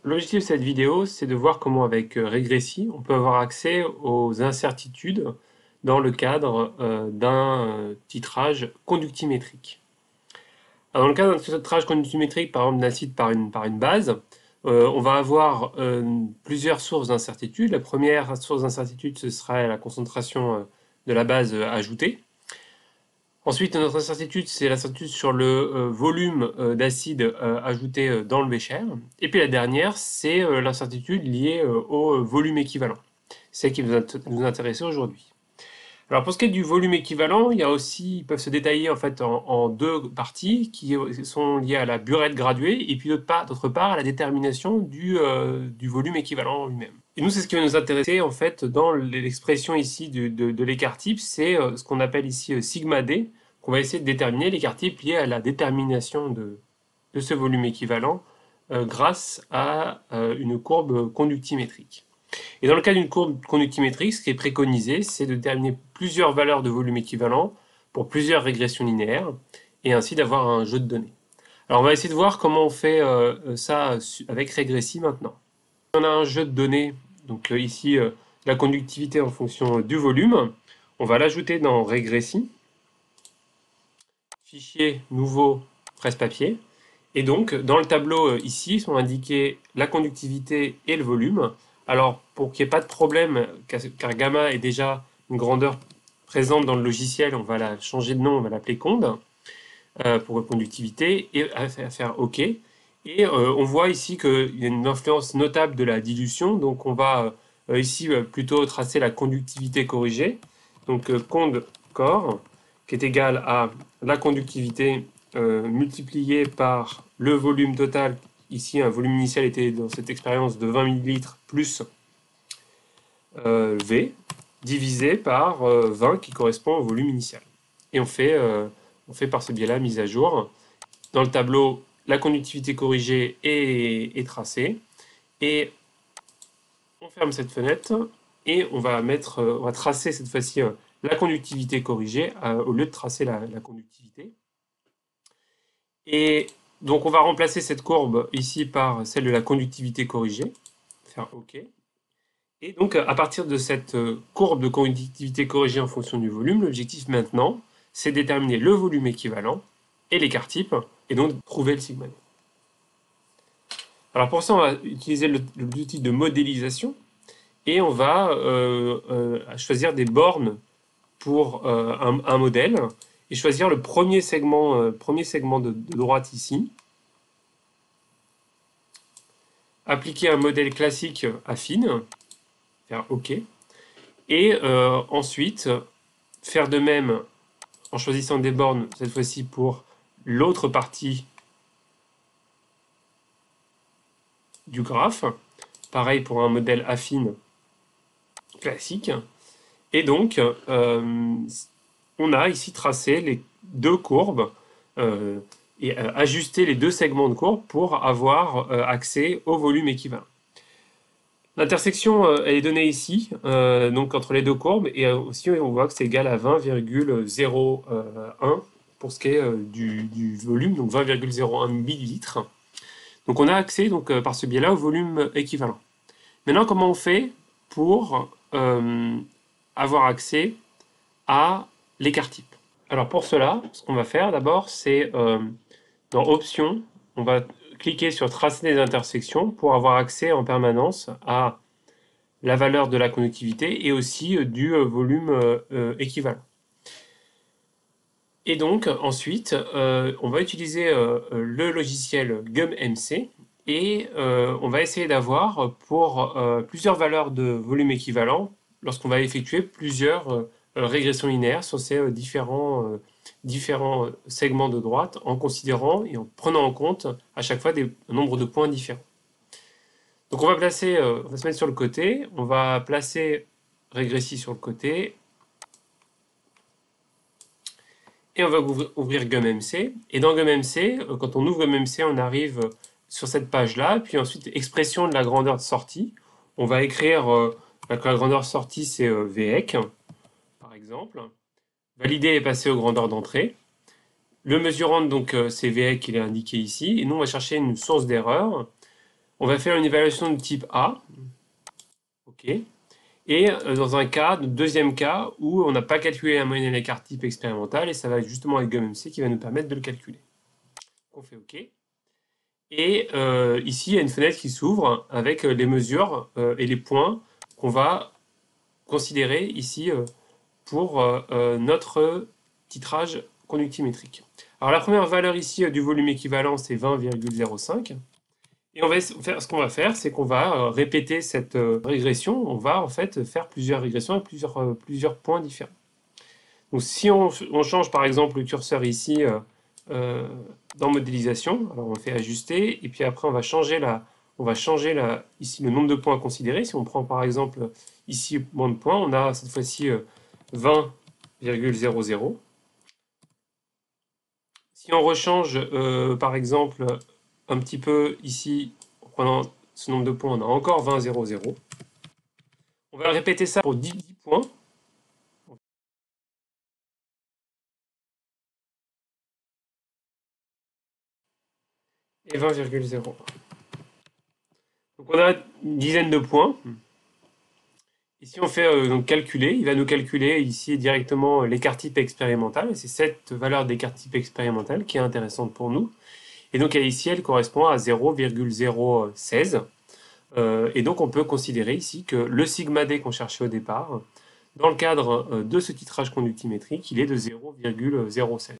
L'objectif de cette vidéo, c'est de voir comment avec Regressi, on peut avoir accès aux incertitudes dans le cadre d'un titrage conductimétrique. Alors, dans le cadre d'un titrage conductimétrique, par exemple d'un site par une base, on va avoir plusieurs sources d'incertitude. La première source d'incertitude, ce sera la concentration de la base ajoutée. Ensuite, notre incertitude, c'est l'incertitude sur le volume d'acide ajouté dans le bécher. Et puis la dernière, c'est l'incertitude liée au volume équivalent. C'est ce qui va nous intéresser aujourd'hui. Alors pour ce qui est du volume équivalent, il y a aussi, ils peuvent se détailler en fait en deux parties qui sont liées à la burette graduée et puis d'autre part à la détermination du volume équivalent lui-même. Et nous, c'est ce qui va nous intéresser en fait dans l'expression ici de l'écart type, c'est ce qu'on appelle ici sigma d, qu'on va essayer de déterminer l'écart type lié à la détermination de ce volume équivalent grâce à une courbe conductimétrique. Et dans le cas d'une courbe conductimétrique, ce qui est préconisé, c'est de déterminer plusieurs valeurs de volume équivalent pour plusieurs régressions linéaires, et ainsi d'avoir un jeu de données. Alors on va essayer de voir comment on fait ça avec Regressi maintenant. On a un jeu de données, donc ici la conductivité en fonction du volume. On va l'ajouter dans Regressi, fichier nouveau presse-papier. Et donc, dans le tableau ici, sont indiqués la conductivité et le volume. Alors, pour qu'il n'y ait pas de problème, car gamma est déjà une grandeur présente dans le logiciel, on va la changer de nom, on va l'appeler conde pour conductivité, et à faire OK. Et on voit ici qu'il y a une influence notable de la dilution, donc on va ici plutôt tracer la conductivité corrigée, donc conde corps, qui est égal à la conductivité multiplié par le volume total. Ici, un volume initial était dans cette expérience de 20 ml plus V, divisé par 20 qui correspond au volume initial. Et on fait par ce biais-là mise à jour. Dans le tableau, la conductivité corrigée est tracée. Et on ferme cette fenêtre et on va tracer cette fois-ci la conductivité corrigée au lieu de tracer la conductivité. Et donc on va remplacer cette courbe ici par celle de la conductivité corrigée, faire OK. Et donc à partir de cette courbe de conductivité corrigée en fonction du volume, l'objectif maintenant, c'est de déterminer le volume équivalent et l'écart type, et donc trouver le sigma d. Alors pour ça, on va utiliser l'outil de modélisation, et on va choisir des bornes pour un modèle, et choisir le premier segment de droite ici, appliquer un modèle classique affine, faire OK, et ensuite faire de même en choisissant des bornes, cette fois-ci pour l'autre partie du graphe, pareil pour un modèle affine classique, et donc on a ici tracé les deux courbes et ajusté les deux segments de courbe pour avoir accès au volume équivalent. L'intersection elle est donnée ici, donc entre les deux courbes, et aussi on voit que c'est égal à 20,01 pour ce qui est du volume, donc 20,01 millilitres. Donc on a accès donc, par ce biais-là au volume équivalent. Maintenant, comment on fait pour avoir accès à l'écart type? Alors pour cela, ce qu'on va faire d'abord, c'est dans Options, on va cliquer sur Tracer des intersections pour avoir accès en permanence à la valeur de la conductivité et aussi du volume équivalent. Et donc ensuite, on va utiliser le logiciel GumMC et on va essayer d'avoir pour plusieurs valeurs de volume équivalent lorsqu'on va effectuer plusieurs régressions linéaires sur ces différents segments de droite en considérant et en prenant en compte à chaque fois un nombre de points différents. Donc on va se mettre sur le côté, on va placer Regressi sur le côté, et on va ouvrir GumMC. Et dans GumMC, quand on ouvre GumMC, on arrive sur cette page-là, puis ensuite expression de la grandeur de sortie. On va écrire que la grandeur de sortie c'est VEC, par exemple. Valider et passer aux grandeurs d'entrée. Le mesurant, donc c'est VEC, il est indiqué ici. Et nous, on va chercher une source d'erreur. On va faire une évaluation de type A. OK. Et dans un cas, deuxième cas, où on n'a pas calculé la moyenne à l'écart type expérimental, et ça va être justement avec GOMMC qui va nous permettre de le calculer. On fait OK. Et ici, il y a une fenêtre qui s'ouvre avec les mesures et les points qu'on va considérer ici pour notre titrage conductimétrique. Alors la première valeur ici du volume équivalent, c'est 20,05. Et on va faire, ce qu'on va faire, c'est qu'on va répéter cette régression. On va en fait faire plusieurs régressions avec plusieurs points différents. Donc si on change par exemple le curseur ici dans modélisation, alors on fait ajuster, et puis après on va changer ici le nombre de points à considérer. Si on prend par exemple ici moins de points, on a cette fois-ci 20,00. Si on rechange par exemple un petit peu ici, en prenant ce nombre de points, on a encore 20,00. On va répéter ça pour 10 points. Et 20,01. Donc on a une dizaine de points. Ici on fait donc calculer, il va nous calculer ici directement l'écart type expérimental, et c'est cette valeur d'écart type expérimental qui est intéressante pour nous. Et donc ici elle correspond à 0,016. Et donc on peut considérer ici que le sigma d qu'on cherchait au départ, dans le cadre de ce titrage conductimétrique, il est de 0,016.